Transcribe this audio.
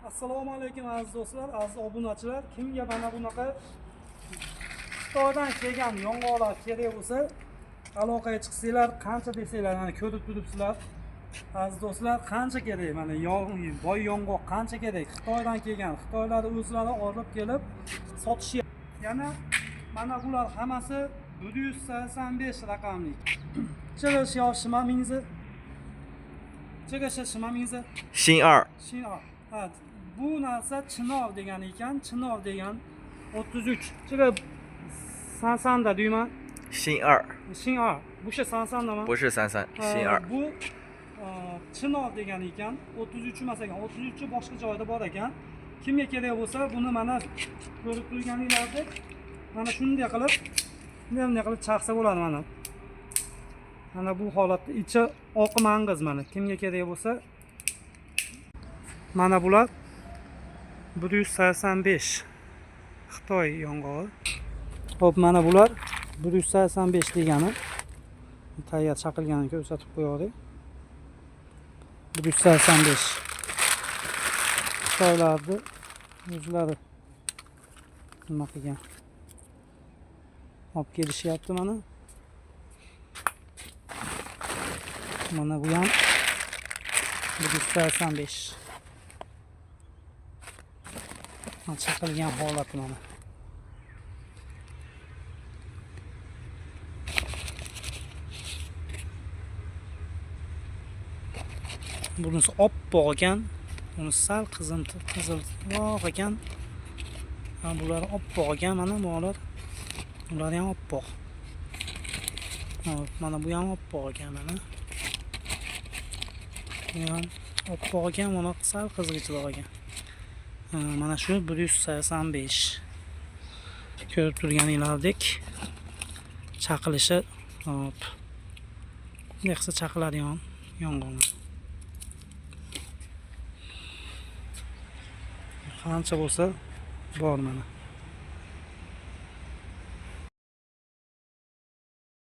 Assalomu alaykum aziz do'stlar, aziz obunachilar. Kimga mana bunaqa Xitoydan kelgan yong'oqlar kerak bo'lsa, aloqaga chiqsanglar, qancha desanglar, mana ko'rib turibsizlar. Aziz do'stlar, qancha kerak? Mana boy yong'oq qancha kerak? Xitoydan kelgan. Xitoylar o'zlari olib kelib sotishyapti. Yana mana bular hammasi 185 raqamli. 这个叫什么名字？这个是什么名字？新二。新二。Ha, bu narsa Chinor degan ekan. Chinor degan 33. 这个33的对吗？新二。新二，不是33的吗？不是33，新二。Bu Chinor degan ekan. 33 emas ekan. 33 boshqa joyda bor ekan. Kimga kerak bo'lsa, buni mana ko'rib turganingizdek, mana shunday qilib chaqsa bo'ladi mana. Mana bu holatda ichi oq mang'iz mana. Kimga kerak bo'lsa, mana bular 185 Xitoy yong'og'i. Xo'p, mana bular 185 degani. Tayyor chaqilganini ko'rsatib qo'yaylik. 185 Xitoylarni o'zlari nima qilgan? Olib kelishyapti mana. Mana bu ham 185. Chaqilgan holati mana. Bunisi oppoq ekan, bunisi sal qizilroq ekan. Bular oppoq ekan, mana bular. Bular ham oppoq. Mana bu ham oppoq ekan mana. Bu ham oppoq ekan, mana sal qizg'ichroq ekan. Mana shu 185. Ko'rib turganingizdek chaqilishi, hop. Bunday qilsa chaqiladigan yong'oq. Qancha bo'lsa bor mana.